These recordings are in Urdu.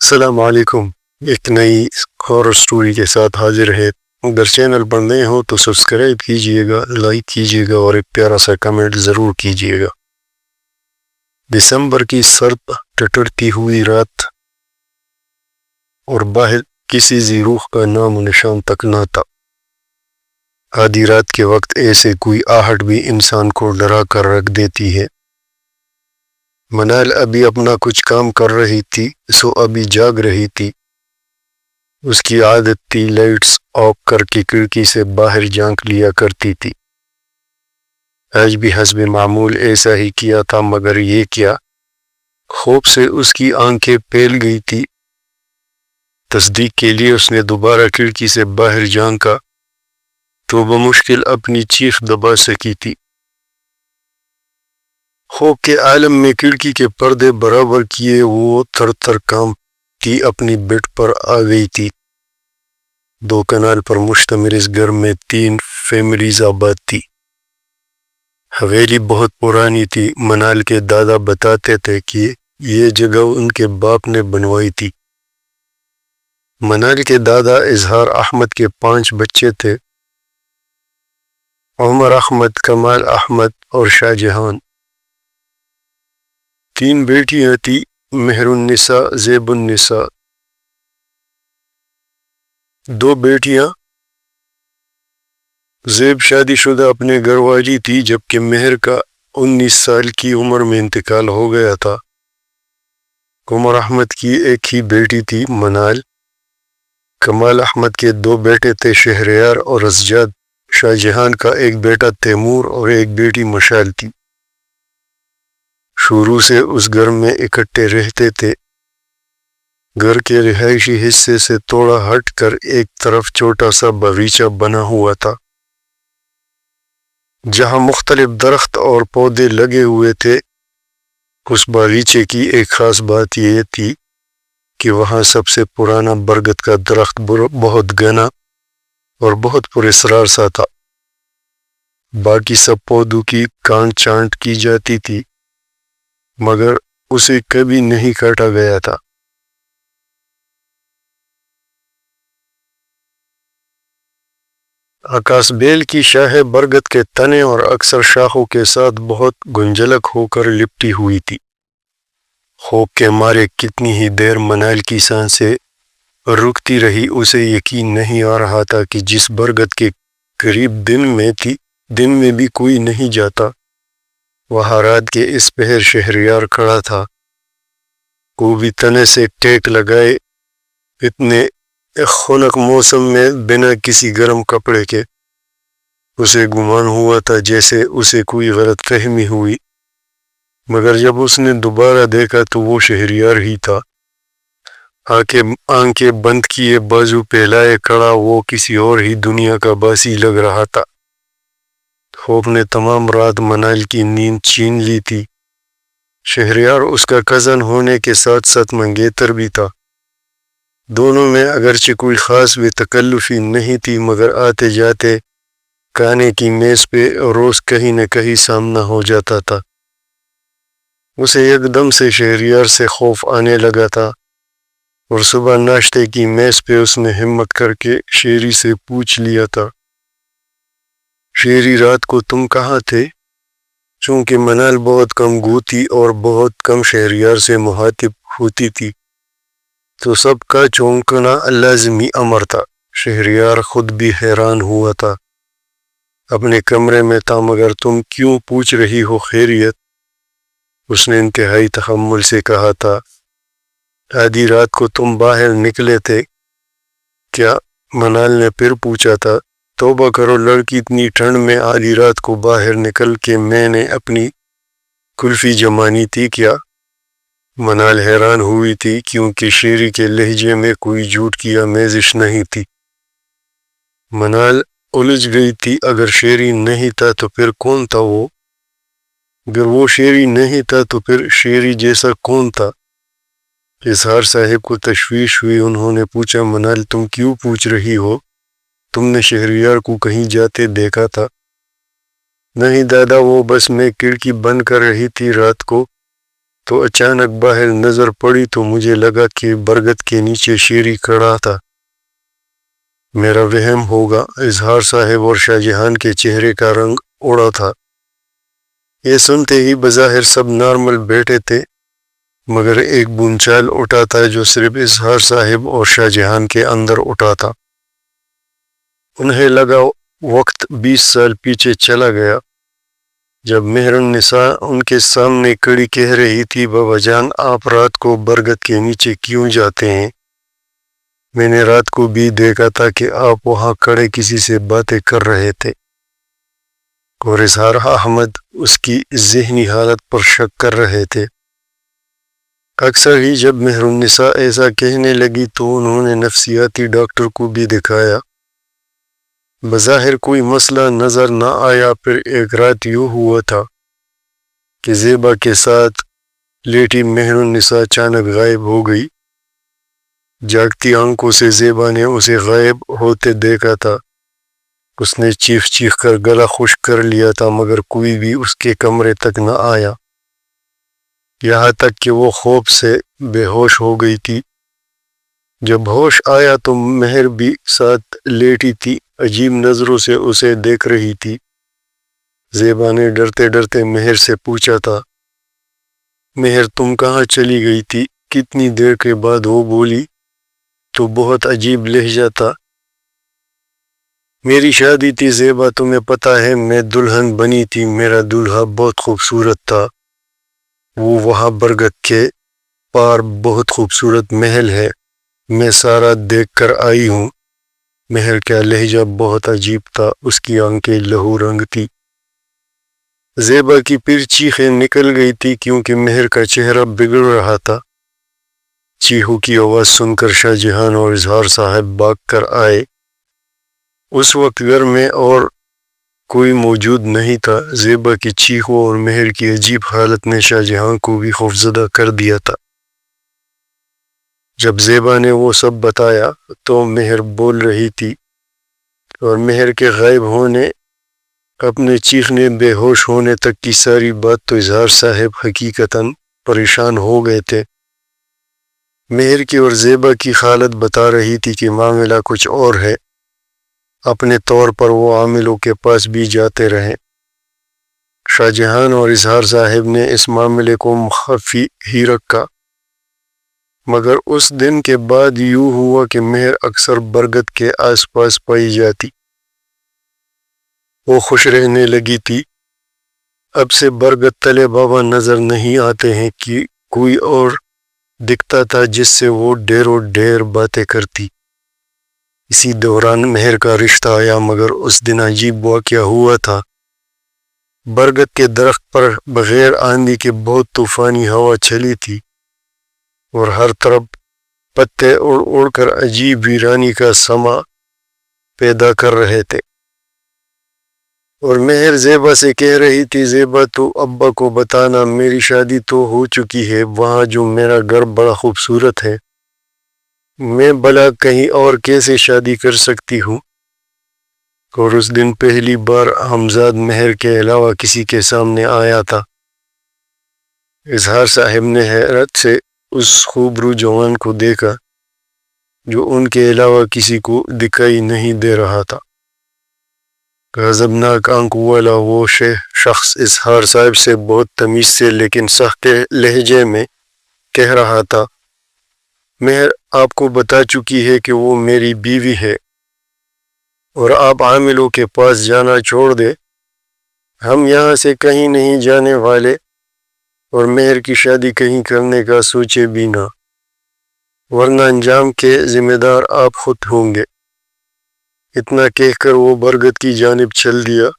السلام علیکم۔ ایک نئی ہارر سٹوری کے ساتھ حاضر ہے۔ اگر چینل پر نئے ہو تو سبسکرائب کیجئے گا، لائک کیجئے گا اور ایک پیارا سا کمنٹ ضرور کیجئے گا۔ دسمبر کی سرد ٹٹرتی ہوئی رات اور باہر کسی ذی روح کا نام و نشان تک نہ تھا۔ آدھی رات کے وقت ایسے کوئی آہٹ بھی انسان کو ڈرا کر رکھ دیتی ہے۔ منال ابھی اپنا کچھ کام کر رہی تھی، سو ابھی جاگ رہی تھی۔ اس کی عادت تھی لائٹس آف کر کے کھڑکی سے باہر جھانک لیا کرتی تھی۔ آج بھی حسب معمول ایسا ہی کیا تھا، مگر یہ کیا؟ خوف سے اس کی آنکھیں پھیل گئی تھی۔ تصدیق کے لیے اس نے دوبارہ کھڑکی سے باہر جھانکا تو بمشکل اپنی چیخ دبا سکی تھی۔ خوف کے عالم میں کھڑکی کے پردے برابر کیے وہ تھر تھر کانپتی اپنی بیڈ پر آ گئی تھی۔ 2 کنال پر مشتمل اس گھر میں 3 فیملیز آباد تھی۔ حویلی بہت پرانی تھی۔ منال کے دادا بتاتے تھے کہ یہ جگہ ان کے باپ نے بنوائی تھی۔ منال کے دادا اظہار احمد کے 5 بچے تھے: عمر احمد، کمال احمد اور شاہ جہان۔ 3 بیٹیاں تھیں: مہر النساء، زیب النساء۔ 2 بیٹیاں زیب شادی شدہ اپنے گھر والی تھی، جبکہ مہر کا 19 سال کی عمر میں انتقال ہو گیا تھا۔ عمر احمد کی ایک ہی بیٹی تھی، منال۔ کمال احمد کے 2 بیٹے تھے، شہریار اور اسجاد۔ شاہ جہان کا ایک بیٹا تیمور اور ایک بیٹی مشال تھی۔ شروع سے اس گھر میں اکٹھے رہتے تھے۔ گھر کے رہائشی حصے سے تھوڑا ہٹ کر ایک طرف چھوٹا سا باغیچہ بنا ہوا تھا، جہاں مختلف درخت اور پودے لگے ہوئے تھے۔ اس باغیچے کی ایک خاص بات یہ تھی کہ وہاں سب سے پرانا برگد کا درخت بہت گھنا اور بہت پراسرار سا تھا۔ باقی سب پودوں کی کانٹ چانٹ کی جاتی تھی، مگر اسے کبھی نہیں کاٹا گیا تھا۔ آکاش بیل کی شاخیں برگد کے تنے اور اکثر شاخوں کے ساتھ بہت گنجلک ہو کر لپٹی ہوئی تھی۔ خوف کے مارے کتنی ہی دیر منال کی سانسیں رکتی رہی۔ اسے یقین نہیں آ رہا تھا کہ جس برگد کے قریب دن میں بھی کوئی نہیں جاتا، وہاں رات کے اس پہر شہریار کھڑا تھا، وہ بھی تنے سے ٹیک لگائے، اتنے خنک موسم میں بنا کسی گرم کپڑے کے۔ اسے گمان ہوا تھا جیسے اسے کوئی غلط فہمی ہوئی، مگر جب اس نے دوبارہ دیکھا تو وہ شہریار ہی تھا۔ آنکھیں بند کیے، بازو پھیلائے کھڑا، وہ کسی اور ہی دنیا کا باسی لگ رہا تھا۔ خوف نے تمام رات منال کی نیند چھین لی تھی۔ شہریار اس کا کزن ہونے کے ساتھ ساتھ منگیتر بھی تھا۔ دونوں میں اگرچہ کوئی خاص بے تکلفی نہیں تھی، مگر آتے جاتے کھانے کی میز پہ روز کہیں نہ کہیں سامنا ہو جاتا تھا۔ اسے ایک دم سے شہریار سے خوف آنے لگا تھا، اور صبح ناشتے کی میز پہ اس نے ہمت کر کے شیری سے پوچھ لیا تھا: شیری، رات کو تم کہاں تھے؟ چونکہ منال بہت کم گو تھی اور بہت کم شہریار سے مخاطب ہوتی تھی، تو سب کا چونکنا لازمی امر تھا۔ شہریار خود بھی حیران ہوا تھا، اپنے کمرے میں تھا، مگر تم کیوں پوچھ رہی ہو خیریت؟ اس نے انتہائی تحمل سے کہا تھا: آدھی رات کو تم باہر نکلے تھے کیا؟ منال نے پھر پوچھا تھا۔ توبہ کرو لڑکی، اتنی ٹھنڈ میں آدھی رات کو باہر نکل کے میں نے اپنی کلفی جمانی تھی کیا؟ منال حیران ہوئی تھی، کیونکہ شیری کے لہجے میں کوئی جھوٹ کی آمیزش نہیں تھی۔ منال الجھ گئی تھی، اگر شیری نہیں تھا تو پھر کون تھا وہ؟ اگر وہ شیری نہیں تھا تو پھر شیری جیسا کون تھا؟ اظہار صاحب کو تشویش ہوئی۔ انہوں نے پوچھا: منال، تم کیوں پوچھ رہی ہو؟ تم نے شہریار کو کہیں جاتے دیکھا تھا؟ نہیں دادا، وہ بس میں کھڑکی بند کر رہی تھی رات کو، تو اچانک باہر نظر پڑی تو مجھے لگا کہ برگد کے نیچے شیری کھڑا تھا۔ میرا وہم ہوگا، اظہار صاحب اور شاہ جہان کے چہرے کا رنگ اڑا تھا۔ یہ سنتے ہی بظاہر سب نارمل بیٹھے تھے، مگر ایک بونچال اٹھا تھا جو صرف اظہار صاحب اور شاہ جہان کے اندر اٹھا تھا۔ انہیں لگا وقت 20 سال پیچھے چلا گیا، جب مہر النساء ان کے سامنے کھڑی کہہ رہی تھی، بابا جان آپ رات کو برگد کے نیچے کیوں جاتے ہیں؟ میں نے رات کو بھی دیکھا تھا کہ آپ وہاں کھڑے کسی سے باتیں کر رہے تھے۔ اور اظہار احمد اس کی ذہنی حالت پر شک کر رہے تھے۔ اکثر ہی جب مہر النساء ایسا کہنے لگی تو انہوں نے نفسیاتی ڈاکٹر کو بھی دکھایا۔ بظاہر کوئی مسئلہ نظر نہ آیا۔ پھر ایک رات یوں ہوا تھا کہ زیبا کے ساتھ لیٹی مہر النساء اچانک غائب ہو گئی۔ جاگتی آنکھوں سے زیبا نے اسے غائب ہوتے دیکھا تھا۔ اس نے چیخ چیخ کر گلا خشک کر لیا تھا، مگر کوئی بھی اس کے کمرے تک نہ آیا، یہاں تک کہ وہ خوف سے بے ہوش ہو گئی تھی۔ جب ہوش آیا تو مہر بھی ساتھ لیٹی تھی، عجیب نظروں سے اسے دیکھ رہی تھی۔ زیبا نے ڈرتے ڈرتے مہر سے پوچھا تھا، مہر تم کہاں چلی گئی تھی؟ کتنی دیر کے بعد وہ بولی تو بہت عجیب لہجہ تھا، میری شادی تھی زیبا، تمہیں پتہ ہے میں دلہن بنی تھی، میرا دولہا بہت خوبصورت تھا، وہ وہاں برگد کے پار بہت خوبصورت محل ہے، میں سارا دیکھ کر آئی ہوں۔ مہر کا لہجہ بہت عجیب تھا، اس کی آنکھیں لہو رنگ تھی۔ زیبا کی پھر چیخیں نکل گئی تھی کیونکہ مہر کا چہرہ بگڑ رہا تھا۔ چیخوں کی آواز سن کر شاہ جہان اور اظہار صاحب بھاگ کر آئے۔ اس وقت گھر میں اور کوئی موجود نہیں تھا۔ زیبا کی چیخوں اور مہر کی عجیب حالت نے شاہ جہاں کو بھی خوفزدہ کر دیا تھا۔ جب زیبا نے وہ سب بتایا تو مہر بول رہی تھی، اور مہر کے غائب ہونے، اپنے چیخنے، بے ہوش ہونے تک کی ساری بات تو اظہار صاحب حقیقتاً پریشان ہو گئے تھے۔ مہر کی اور زیبا کی حالت بتا رہی تھی کہ معاملہ کچھ اور ہے۔ اپنے طور پر وہ عاملوں کے پاس بھی جاتے رہے۔ شاہ جہان اور اظہار صاحب نے اس معاملے کو مخفی ہی رکھا، مگر اس دن کے بعد یوں ہوا کہ مہر اکثر برگد کے آس پاس پائی جاتی۔ وہ خوش رہنے لگی تھی۔ اب سے برگد تلے بابا نظر نہیں آتے ہیں کہ کوئی اور دکھتا تھا جس سے وہ ڈھیروں ڈھیر باتیں کرتی۔ اسی دوران مہر کا رشتہ آیا، مگر اس دن عجیب واقعہ ہوا تھا۔ برگد کے درخت پر بغیر آندھی کے بہت طوفانی ہوا چلی تھی، اور ہر طرف پتے اڑ اڑ کر عجیب ویرانی کا سما پیدا کر رہے تھے۔ اور مہر زیبا سے کہہ رہی تھی، زیبا تو ابا کو بتانا، میری شادی تو ہو چکی ہے وہاں جو میرا گھر بڑا خوبصورت ہے، میں بھلا کہیں اور کیسے شادی کر سکتی ہوں؟ اور اس دن پہلی بار حمزاد مہر کے علاوہ کسی کے سامنے آیا تھا۔ اظہار صاحب نے حیرت سے اس خوبرو جوان کو دیکھا جو ان کے علاوہ کسی کو دکھائی نہیں دے رہا تھا۔ غضبناک آنکھوں والا وہ شخص اظہار صاحب سے بہت تمیز سے لیکن سخت لہجے میں کہہ رہا تھا، مہر آپ کو بتا چکی ہے کہ وہ میری بیوی ہے، اور آپ عاملوں کے پاس جانا چھوڑ دے، ہم یہاں سے کہیں نہیں جانے والے، اور مہر کی شادی کہیں کرنے کا سوچے بھی نہ، ورنہ انجام کے ذمہ دار آپ خود ہوں گے۔ اتنا کہہ کر وہ برگد کی جانب چل دیا۔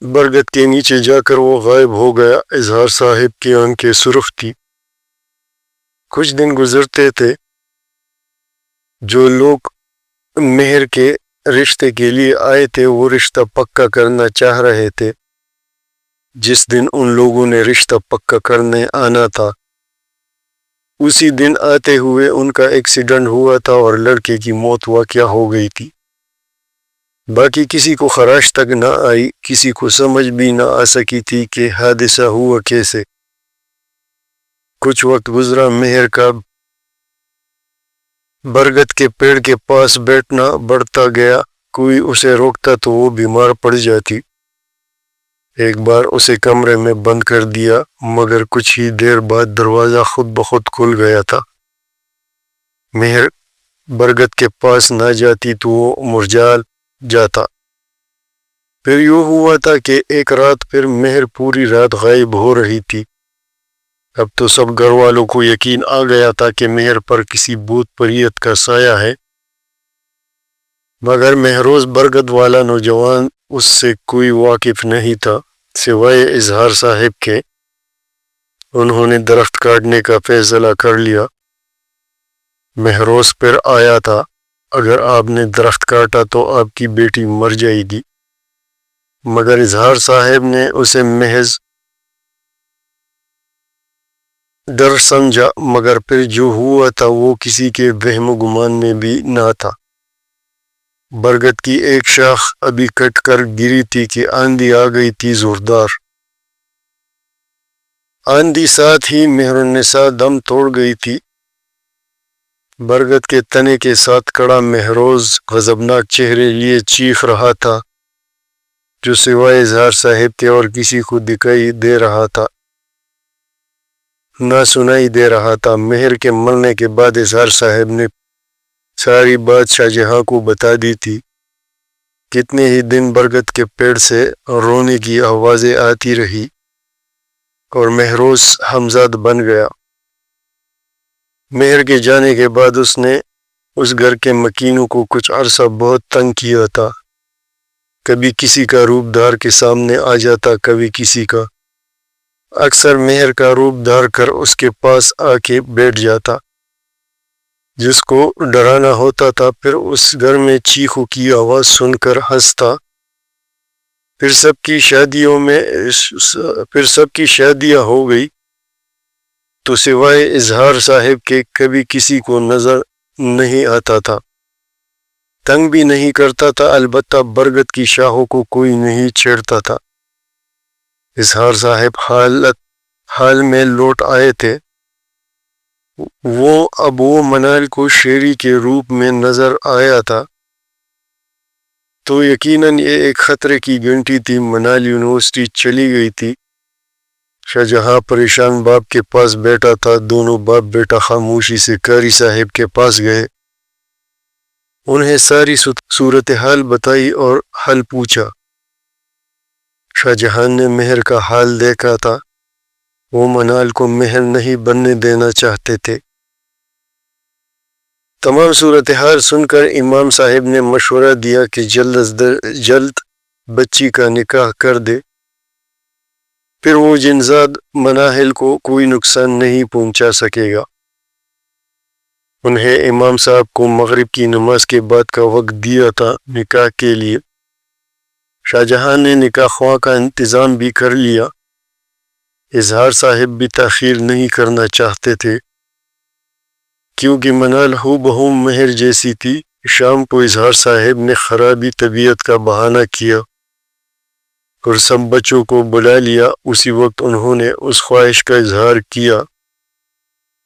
برگد کے نیچے جا کر وہ غائب ہو گیا۔ اظہار صاحب کی آنکھیں سرخ تھی۔ کچھ دن گزرتے تھے۔ جو لوگ مہر کے رشتے کے لیے آئے تھے وہ رشتہ پکا کرنا چاہ رہے تھے۔ جس دن ان لوگوں نے رشتہ پکا کرنے آنا تھا، اسی دن آتے ہوئے ان کا ایکسیڈنٹ ہوا تھا اور لڑکے کی موت واقع ہو گئی تھی۔ باقی کسی کو خراش تک نہ آئی، کسی کو سمجھ بھی نہ آ سکی تھی کہ حادثہ ہوا کیسے۔ کچھ وقت گزرا، مہر کا برگد کے پیڑ کے پاس بیٹھنا بڑھتا گیا۔ کوئی اسے روکتا تو وہ بیمار پڑ جاتی۔ ایک بار اسے کمرے میں بند کر دیا، مگر کچھ ہی دیر بعد دروازہ خود بخود کھل گیا تھا۔ مہر برگد کے پاس نہ جاتی تو وہ مرجھا جاتا۔ پھر یوں ہوا تھا کہ ایک رات پھر مہر پوری رات غائب ہو رہی تھی۔ اب تو سب گھر والوں کو یقین آ گیا تھا کہ مہر پر کسی بھوت پریت کا سایہ ہے، مگر مہروز برگد والا نوجوان اس سے کوئی واقف نہیں تھا سوائے اظہار صاحب کے۔ انہوں نے درخت کاٹنے کا فیصلہ کر لیا۔ مہروز پھر آیا تھا، اگر آپ نے درخت کاٹا تو آپ کی بیٹی مر جائے گی، مگر اظہار صاحب نے اسے محض ڈر سمجھا، مگر پھر جو ہوا تھا وہ کسی کے وہم و گمان میں بھی نہ تھا۔ برگد کی ایک شاخ ابھی کٹ کر گری تھی کہ آندھی آ گئی تھی زوردار۔ آندھی ساتھ ہی مہر النساء دم توڑ گئی تھی۔ برگد کے تنے کے ساتھ کڑا مہروز غضبناک چہرے لیے چیخ رہا تھا، جو سوائے اظہار صاحب کے اور کسی کو دکھائی دے رہا تھا نہ سنائی دے رہا تھا۔ مہر کے مرنے کے بعد اظہار صاحب نے ساری بات شاہ جہاں کو بتا دی تھی۔ کتنے ہی دن برگد کے پیڑ سے رونے کی آوازیں آتی رہی اور مہروز حمزاد بن گیا۔ مہر کے جانے کے بعد اس نے اس گھر کے مکینوں کو کچھ عرصہ بہت تنگ کیا تھا۔ کبھی کسی کا روپ دھار کے سامنے آ جاتا، کبھی کسی کا۔ اکثر مہر کا روپ دھار کر اس کے پاس آ کے بیٹھ جاتا، جس کو ڈرانا ہوتا تھا۔ پھر اس گھر میں چیخوں کی آواز سن کر ہنستا۔ پھر سب کی شادیاں ہو گئی تو سوائے اظہار صاحب کے کبھی کسی کو نظر نہیں آتا تھا، تنگ بھی نہیں کرتا تھا۔ البتہ برگد کی شاخوں کو کوئی نہیں چھیڑتا تھا۔ اظہار صاحب حال میں لوٹ آئے تھے۔ اب وہ منال کو شیری کے روپ میں نظر آیا تھا، تو یقیناً یہ ایک خطرے کی گھنٹی تھی۔ منال یونیورسٹی چلی گئی تھی۔ شاہ جہاں پریشان باپ کے پاس بیٹھا تھا۔ دونوں باپ بیٹا خاموشی سے قاری صاحب کے پاس گئے، انہیں ساری صورتحال بتائی اور حل پوچھا۔ شاہ جہاں نے مہر کا حال دیکھا تھا، وہ منال کو مہر نہیں بننے دینا چاہتے تھے۔ تمام صورتحال سن کر امام صاحب نے مشورہ دیا کہ جلد از جلد بچی کا نکاح کر دے، پھر وہ جنزاد مناحل کو کوئی نقصان نہیں پہنچا سکے گا۔ انہیں امام صاحب کو مغرب کی نماز کے بعد کا وقت دیا تھا نکاح کے لیے۔ شاہ جہاں نے نکاح خواہ کا انتظام بھی کر لیا۔ اظہار صاحب بھی تاخیر نہیں کرنا چاہتے تھے، کیونکہ منال ہو بہو مہر جیسی تھی۔ شام کو اظہار صاحب نے خرابی طبیعت کا بہانہ کیا اور سب بچوں کو بلا لیا۔ اسی وقت انہوں نے اس خواہش کا اظہار کیا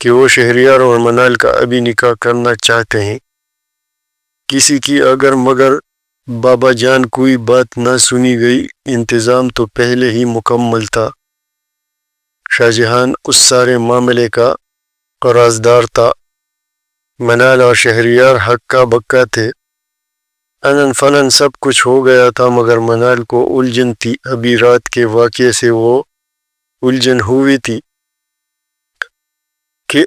کہ وہ شہریار اور منال کا ابھی نکاح کرنا چاہتے ہیں۔ کسی کی اگر مگر بابا جان کوئی بات نہ سنی گئی، انتظام تو پہلے ہی مکمل تھا۔ شاہ جہاں اس سارے معاملے کا قراردار تھا۔ منال اور شہریار ہکا بکا تھے۔ انن فنن سب کچھ ہو گیا تھا، مگر منال کو الجھن تھی۔ ابھی رات کے واقعے سے وہ الجھن ہوئی تھی کہ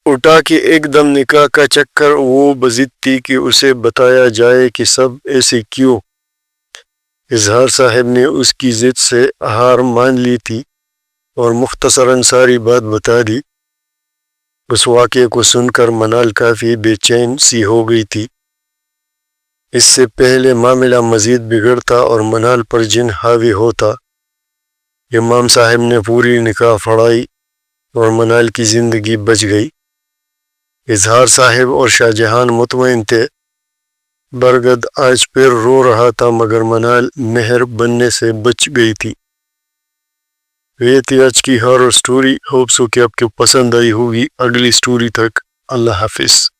اٹھا کے ایک دم نکاح کا چکر۔ وہ بضد تھی کہ اسے بتایا جائے کہ سب ایسے کیوں۔ اظہار صاحب نے اس کی ضد سے ہار مان لی تھی اور مختصراً ساری بات بتا دی۔ اس واقعے کو سن کر منال کافی بے چین سی ہو گئی تھی۔ اس سے پہلے معاملہ مزید بگڑتا اور منال پر جن حاوی ہوتا۔ امام صاحب نے پوری نکاح پڑھائی اور منال کی زندگی بچ گئی۔ اظہار صاحب اور شاہ جہاں مطمئن تھے۔ برگد آج پھر رو رہا تھا، مگر منال مہر بننے سے بچ گئی تھی۔ یہ تھی آج کی ہارر سٹوری. ہوپ سو کہ آپ کو پسند آئی ہوگی. اگلی سٹوری تک اللہ حافظ.